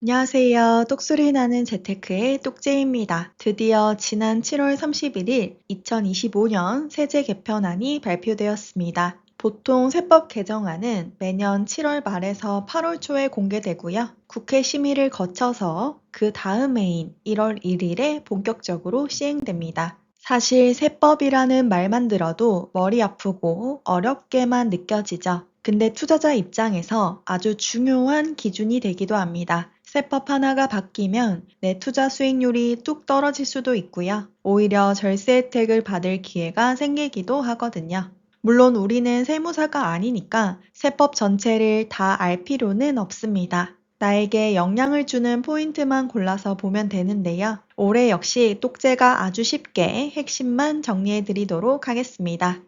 안녕하세요. 똑소리 나는 재테크의 똑재입니다. 드디어 지난 7월 31일 2025년 세제 개편안이 발표되었습니다. 보통 세법 개정안은 매년 7월 말에서 8월 초에 공개되고요. 국회 심의를 거쳐서 그 다음 해인 1월 1일에 본격적으로 시행됩니다. 사실 세법이라는 말만 들어도 머리 아프고 어렵게만 느껴지죠. 근데 투자자 입장에서 아주 중요한 기준이 되기도 합니다. 세법 하나가 바뀌면 내 투자 수익률이 뚝 떨어질 수도 있고요. 오히려 절세 혜택을 받을 기회가 생기기도 하거든요. 물론 우리는 세무사가 아니니까 세법 전체를 다 알 필요는 없습니다. 나에게 영향을 주는 포인트만 골라서 보면 되는데요. 올해 역시 똑재가 아주 쉽게 핵심만 정리해 드리도록 하겠습니다.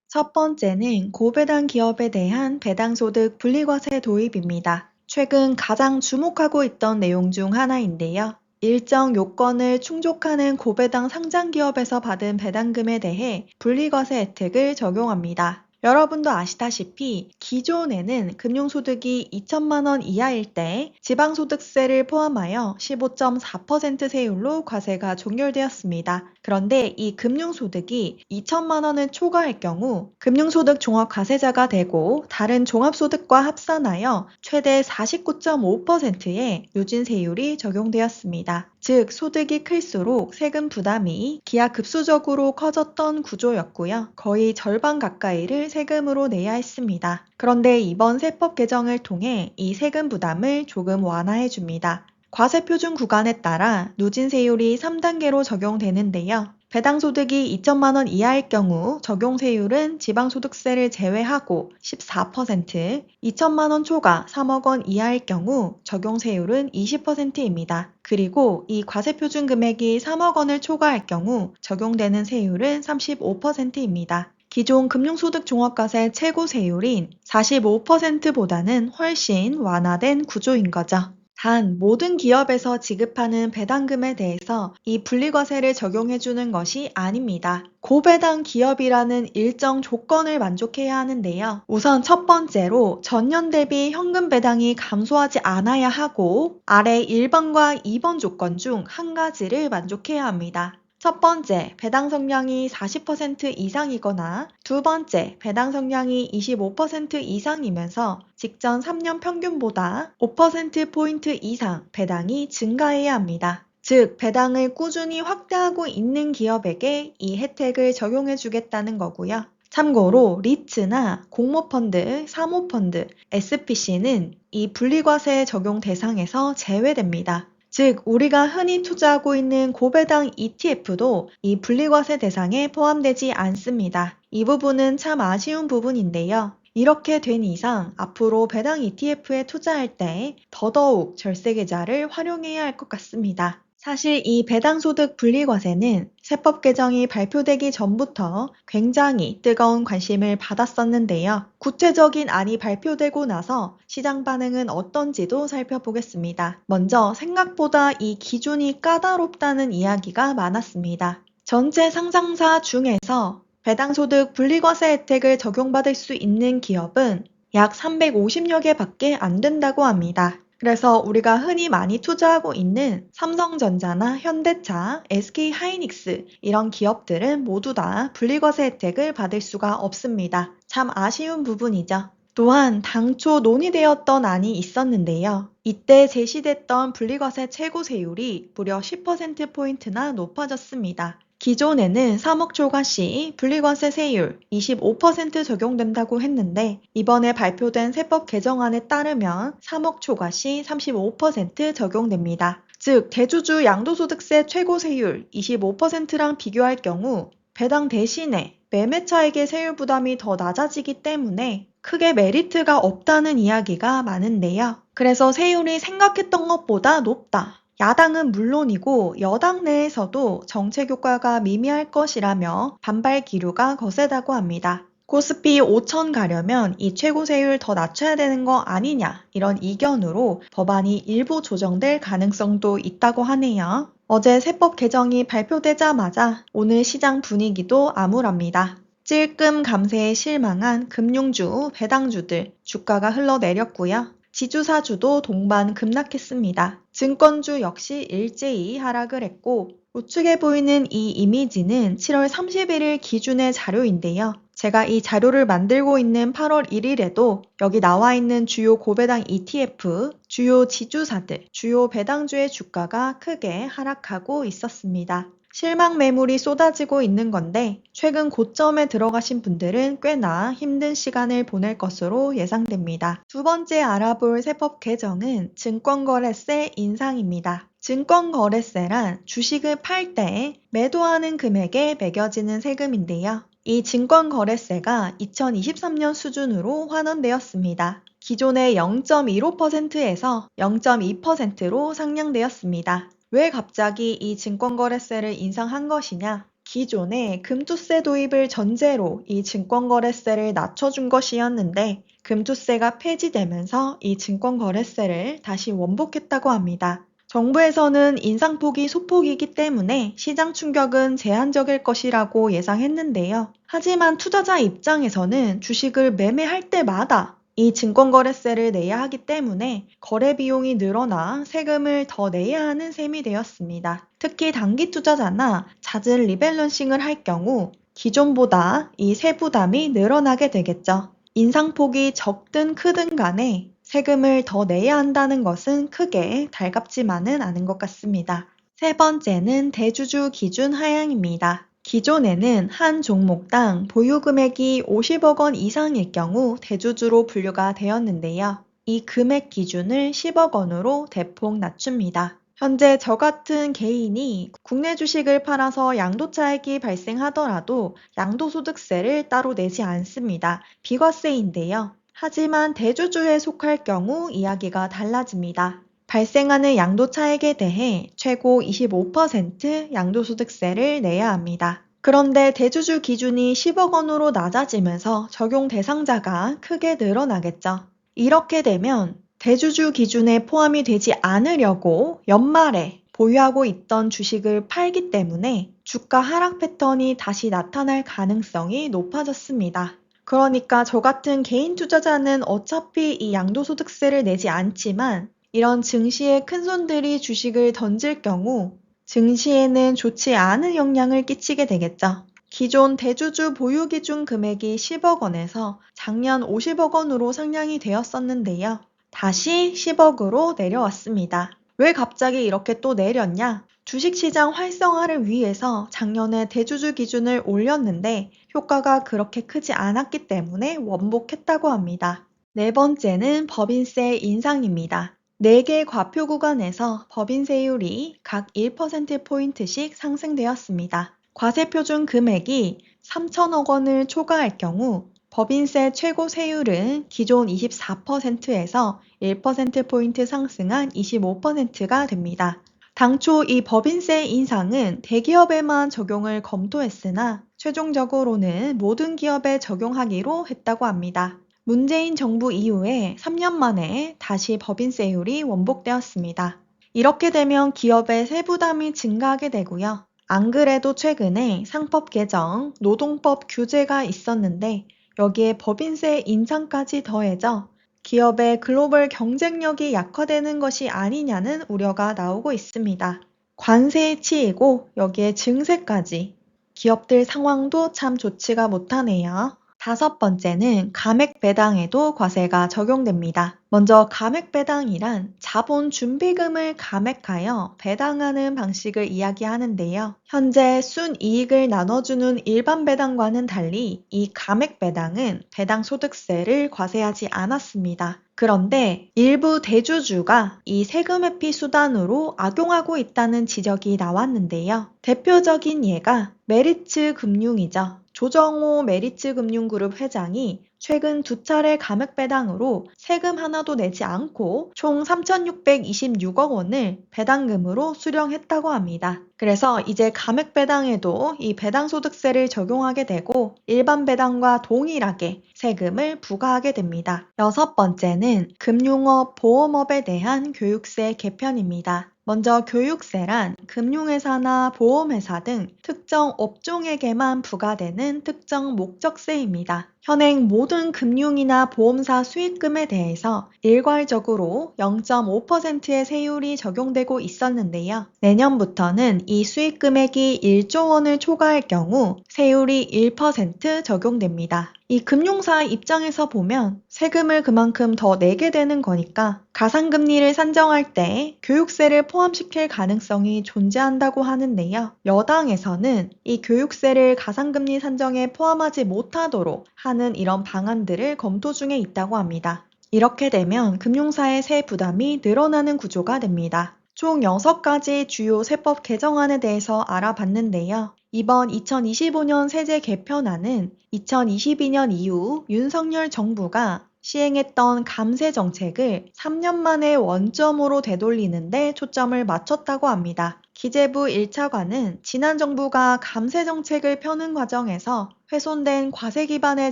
첫 번째는 고배당 기업에 대한 배당소득 분리과세 도입입니다. 최근 가장 주목하고 있던 내용 중 하나인데요. 일정 요건을 충족하는 고배당 상장 기업에서 받은 배당금에 대해 분리과세 혜택을 적용합니다. 여러분도 아시다시피 기존에는 금융소득이 2천만 원 이하일 때 지방소득세를 포함하여 15.4% 세율로 과세가 종결되었습니다. 그런데 이 금융소득이 2천만 원을 초과할 경우 금융소득 종합과세자가 되고 다른 종합소득과 합산하여 최대 49.5%의 누진세율이 적용되었습니다. 즉 소득이 클수록 세금 부담이 기하급수적으로 커졌던 구조였고요. 거의 절반 가까이를 세금으로 내야 했습니다. 그런데 이번 세법 개정을 통해 이 세금 부담을 조금 완화해 줍니다. 과세표준 구간에 따라 누진세율이 3단계로 적용되는데요. 배당소득이 2천만 원 이하일 경우 적용세율은 지방소득세를 제외하고 14%, 2천만 원 초과 3억 원 이하일 경우 적용세율은 20%입니다. 그리고 이 과세표준 금액이 3억 원을 초과할 경우 적용되는 세율은 35%입니다. 기존 금융소득 종합과세 최고 세율인 45%보다는 훨씬 완화된 구조인 거죠. 단, 모든 기업에서 지급하는 배당금에 대해서 이 분리과세를 적용해주는 것이 아닙니다. 고배당 기업이라는 일정 조건을 만족해야 하는데요. 우선 첫 번째로 전년 대비 현금 배당이 감소하지 않아야 하고 아래 1번과 2번 조건 중 한 가지를 만족해야 합니다. 첫 번째, 배당 성량이 40% 이상이거나 두 번째, 배당 성량이 25% 이상이면서 직전 3년 평균보다 5%포인트 이상 배당이 증가해야 합니다. 즉, 배당을 꾸준히 확대하고 있는 기업에게 이 혜택을 적용해 주겠다는 거고요. 참고로 리츠나 공모펀드, 사모펀드, SPC는 이 분리과세 적용 대상에서 제외됩니다. 즉, 우리가 흔히 투자하고 있는 고배당 ETF도 이 분리과세 대상에 포함되지 않습니다. 이 부분은 참 아쉬운 부분인데요. 이렇게 된 이상 앞으로 배당 ETF에 투자할 때 더더욱 절세계좌를 활용해야 할 것 같습니다. 사실 이 배당소득 분리과세는 세법 개정이 발표되기 전부터 굉장히 뜨거운 관심을 받았었는데요. 구체적인 안이 발표되고 나서 시장 반응은 어떤지도 살펴보겠습니다. 먼저 생각보다 이 기준이 까다롭다는 이야기가 많았습니다. 전체 상장사 중에서 배당소득 분리과세 혜택을 적용받을 수 있는 기업은 약 350여 개밖에 안 된다고 합니다. 그래서 우리가 흔히 많이 투자하고 있는 삼성전자나 현대차, SK하이닉스 이런 기업들은 모두 다 분리과세 혜택을 받을 수가 없습니다. 참 아쉬운 부분이죠. 또한 당초 논의되었던 안이 있었는데요. 이때 제시됐던 분리과세 최고 세율이 무려 10%포인트나 높아졌습니다. 기존에는 3억 초과 시 분리과세 세율 25% 적용된다고 했는데 이번에 발표된 세법 개정안에 따르면 3억 초과 시 35% 적용됩니다. 즉 대주주 양도소득세 최고 세율 25%랑 비교할 경우 배당 대신에 매매차익의 세율 부담이 더 낮아지기 때문에 크게 메리트가 없다는 이야기가 많은데요. 그래서 세율이 생각했던 것보다 높다. 야당은 물론이고 여당 내에서도 정책 효과가 미미할 것이라며 반발 기류가 거세다고 합니다. 코스피 5천 가려면 이 최고 세율 더 낮춰야 되는 거 아니냐 이런 이견으로 법안이 일부 조정될 가능성도 있다고 하네요. 어제 세법 개정이 발표되자마자 오늘 시장 분위기도 암울합니다. 찔끔 감세에 실망한 금융주, 배당주들 주가가 흘러내렸고요. 지주사주도 동반 급락했습니다. 증권주 역시 일제히 하락을 했고 우측에 보이는 이 이미지는 7월 31일 기준의 자료인데요. 제가 이 자료를 만들고 있는 8월 1일에도 여기 나와 있는 주요 고배당 ETF, 주요 지주사들, 주요 배당주의 주가가 크게 하락하고 있었습니다. 실망 매물이 쏟아지고 있는 건데 최근 고점에 들어가신 분들은 꽤나 힘든 시간을 보낼 것으로 예상됩니다. 두 번째 알아볼 세법 개정은 증권거래세 인상입니다. 증권거래세란 주식을 팔 때 매도하는 금액에 매겨지는 세금인데요. 이 증권거래세가 2023년 수준으로 환원되었습니다. 기존의 0.15%에서 0.2%로 상향되었습니다. 왜 갑자기 이 증권거래세를 인상한 것이냐? 기존에 금투세 도입을 전제로 이 증권거래세를 낮춰준 것이었는데 금투세가 폐지되면서 이 증권거래세를 다시 원복했다고 합니다. 정부에서는 인상폭이 소폭이기 때문에 시장 충격은 제한적일 것이라고 예상했는데요. 하지만 투자자 입장에서는 주식을 매매할 때마다 이 증권거래세를 내야 하기 때문에 거래 비용이 늘어나 세금을 더 내야 하는 셈이 되었습니다. 특히 단기 투자자나 잦은 리밸런싱을 할 경우 기존보다 이 세부담이 늘어나게 되겠죠. 인상폭이 적든 크든 간에 세금을 더 내야 한다는 것은 크게 달갑지만은 않은 것 같습니다. 세 번째는 대주주 기준 하향입니다. 기존에는 한 종목당 보유 금액이 50억 원 이상일 경우 대주주로 분류가 되었는데요. 이 금액 기준을 10억 원으로 대폭 낮춥니다. 현재 저 같은 개인이 국내 주식을 팔아서 양도차익이 발생하더라도 양도소득세를 따로 내지 않습니다. 비과세인데요. 하지만 대주주에 속할 경우 이야기가 달라집니다. 발생하는 양도차익에 대해 최고 25% 양도소득세를 내야 합니다. 그런데 대주주 기준이 10억 원으로 낮아지면서 적용 대상자가 크게 늘어나겠죠. 이렇게 되면 대주주 기준에 포함이 되지 않으려고 연말에 보유하고 있던 주식을 팔기 때문에 주가 하락 패턴이 다시 나타날 가능성이 높아졌습니다. 그러니까 저 같은 개인 투자자는 어차피 이 양도소득세를 내지 않지만 이런 증시의 큰손들이 주식을 던질 경우 증시에는 좋지 않은 영향을 끼치게 되겠죠. 기존 대주주 보유 기준 금액이 10억 원에서 작년 50억 원으로 상향이 되었었는데요. 다시 10억으로 내려왔습니다. 왜 갑자기 이렇게 또 내렸냐? 주식시장 활성화를 위해서 작년에 대주주 기준을 올렸는데 효과가 그렇게 크지 않았기 때문에 원복했다고 합니다. 네 번째는 법인세 인상입니다. 4개 과표 구간에서 법인세율이 각 1%포인트씩 상승되었습니다. 과세표준 금액이 3천억 원을 초과할 경우 법인세 최고 세율은 기존 24%에서 1%포인트 상승한 25%가 됩니다. 당초 이 법인세 인상은 대기업에만 적용을 검토했으나 최종적으로는 모든 기업에 적용하기로 했다고 합니다. 문재인 정부 이후에 3년 만에 다시 법인세율이 원복되었습니다. 이렇게 되면 기업의 세부담이 증가하게 되고요. 안 그래도 최근에 상법 개정, 노동법 규제가 있었는데 여기에 법인세 인상까지 더해져 기업의 글로벌 경쟁력이 약화되는 것이 아니냐는 우려가 나오고 있습니다. 관세에 치이고 여기에 증세까지 기업들 상황도 참 좋지가 못하네요. 다섯 번째는 감액 배당에도 과세가 적용됩니다. 먼저 감액 배당이란 자본 준비금을 감액하여 배당하는 방식을 이야기하는데요. 현재 순이익을 나눠주는 일반 배당과는 달리 이 감액 배당은 배당 소득세를 과세하지 않았습니다. 그런데 일부 대주주가 이 세금 회피 수단으로 악용하고 있다는 지적이 나왔는데요. 대표적인 예가 메리츠 금융이죠. 조정호 메리츠 금융그룹 회장이 최근 2차례 감액 배당으로 세금 하나도 내지 않고 총 3,626억 원을 배당금으로 수령했다고 합니다. 그래서 이제 감액 배당에도 이 배당소득세를 적용하게 되고 일반 배당과 동일하게 세금을 부과하게 됩니다. 6번째는 금융업, 보험업에 대한 교육세 개편입니다. 먼저 교육세란 금융회사나 보험회사 등 특정 업종에게만 부과되는 특정 목적세입니다. 현행 모든 금융이나 보험사 수익금에 대해서 일괄적으로 0.5%의 세율이 적용되고 있었는데요. 내년부터는 이 수익 금액이 1조 원을 초과할 경우 세율이 1% 적용됩니다. 이 금융사 입장에서 보면 세금을 그만큼 더 내게 되는 거니까 가상금리를 산정할 때 교육세를 포함시킬 가능성이 존재한다고 하는데요. 여당에서는 이 교육세를 가상금리 산정에 포함하지 못하도록 하는 이런 방안들을 검토 중에 있다고 합니다. 이렇게 되면 금융사의 세 부담이 늘어나는 구조가 됩니다. 총 6가지 주요 세법 개정안에 대해서 알아봤는데요. 이번 2025년 세제 개편안은 2022년 이후 윤석열 정부가 시행했던 감세 정책을 3년 만에 원점으로 되돌리는 데 초점을 맞췄다고 합니다. 기재부 1차관은 지난 정부가 감세 정책을 펴는 과정에서 훼손된 과세 기반의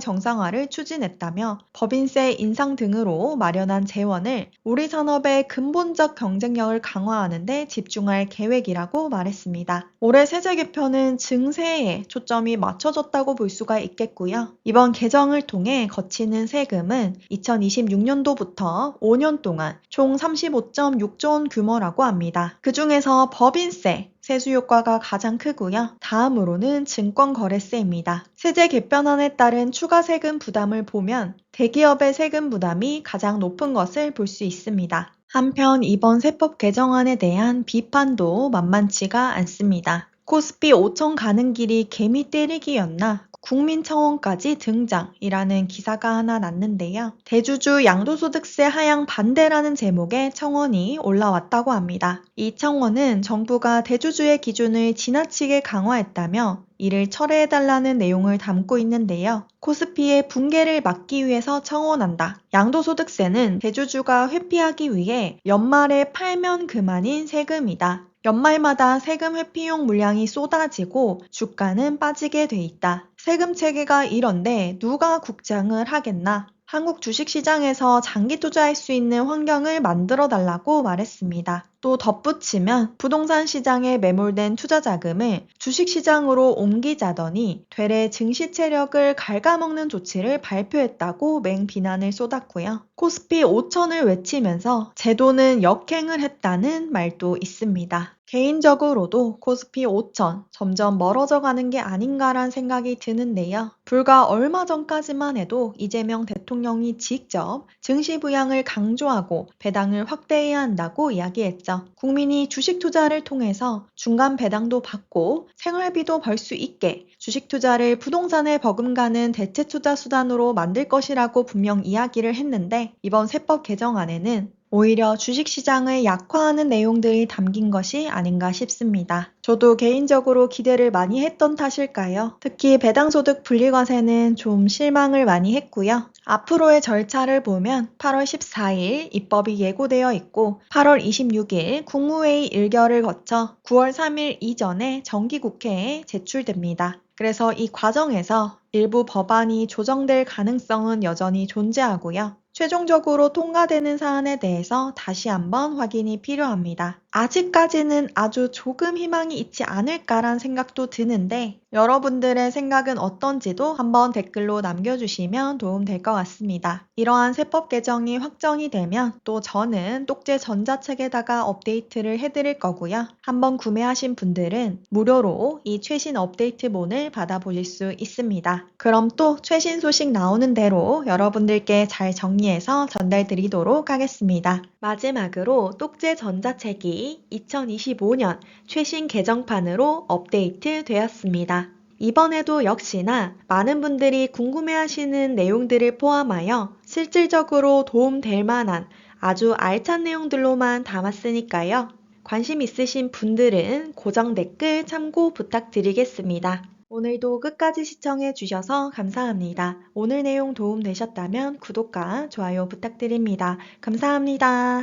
정상화를 추진했다며 법인세 인상 등으로 마련한 재원을 우리 산업의 근본적 경쟁력을 강화하는 데 집중할 계획이라고 말했습니다. 올해 세제 개편은 증세에 초점이 맞춰졌다고 볼 수가 있겠고요. 이번 개정을 통해 거치는 세금은 2026년도부터 5년 동안 총 35.6조 원 규모라고 합니다. 그중에서 법인세, 세수 효과가 가장 크고요. 다음으로는 증권거래세입니다. 세제 개편안에 따른 추가 세금 부담을 보면 대기업의 세금 부담이 가장 높은 것을 볼 수 있습니다. 한편 이번 세법 개정안에 대한 비판도 만만치가 않습니다. 코스피 5천 가는 길이 개미 때리기였나? 국민청원까지 등장이라는 기사가 하나 났는데요. 대주주 양도소득세 하향 반대라는 제목의 청원이 올라왔다고 합니다. 이 청원은 정부가 대주주의 기준을 지나치게 강화했다며 이를 철회해달라는 내용을 담고 있는데요. 코스피의 붕괴를 막기 위해서 청원한다. 양도소득세는 대주주가 회피하기 위해 연말에 팔면 그만인 세금이다. 연말마다 세금 회피용 물량이 쏟아지고 주가는 빠지게 돼 있다. 세금 체계가 이런데 누가 국장을 하겠나? 한국 주식시장에서 장기 투자할 수 있는 환경을 만들어 달라고 말했습니다. 또 덧붙이면 부동산 시장에 매몰된 투자 자금을 주식시장으로 옮기자더니 되레 증시 체력을 갉아먹는 조치를 발표했다고 맹비난을 쏟았고요. 코스피 5천을 외치면서 제도는 역행을 했다는 말도 있습니다. 개인적으로도 코스피 5천 점점 멀어져 가는 게 아닌가란 생각이 드는데요. 불과 얼마 전까지만 해도 이재명 대통령이 직접 증시 부양을 강조하고 배당을 확대해야 한다고 이야기했죠. 국민이 주식 투자를 통해서 중간 배당도 받고 생활비도 벌 수 있게 주식 투자를 부동산에 버금가는 대체 투자 수단으로 만들 것이라고 분명 이야기를 했는데 이번 세법 개정안에는 오히려 주식시장을 약화하는 내용들이 담긴 것이 아닌가 싶습니다. 저도 개인적으로 기대를 많이 했던 탓일까요? 특히 배당소득 분리과세는 좀 실망을 많이 했고요. 앞으로의 절차를 보면 8월 14일 입법이 예고되어 있고 8월 26일 국무회의 일결을 거쳐 9월 3일 이전에 정기국회에 제출됩니다. 그래서 이 과정에서 일부 법안이 조정될 가능성은 여전히 존재하고요. 최종적으로 통과되는 사안에 대해서 다시 한번 확인이 필요합니다. 아직까지는 아주 조금 희망이 있지 않을까란 생각도 드는데 여러분들의 생각은 어떤지도 한번 댓글로 남겨주시면 도움될 것 같습니다. 이러한 세법 개정이 확정이 되면 또 저는 똑제 전자책에다가 업데이트를 해드릴 거고요. 한번 구매하신 분들은 무료로 이 최신 업데이트본을 받아보실 수 있습니다. 그럼 또 최신 소식 나오는 대로 여러분들께 잘 정리해서 전달드리도록 하겠습니다. 마지막으로 똑제 전자책이 2025년 최신 개정판으로 업데이트 되었습니다. 이번에도 역시나 많은 분들이 궁금해하시는 내용들을 포함하여 실질적으로 도움될 만한 아주 알찬 내용들로만 담았으니까요. 관심 있으신 분들은 고정 댓글 참고 부탁드리겠습니다. 오늘도 끝까지 시청해 주셔서 감사합니다. 오늘 내용 도움 되셨다면 구독과 좋아요 부탁드립니다. 감사합니다.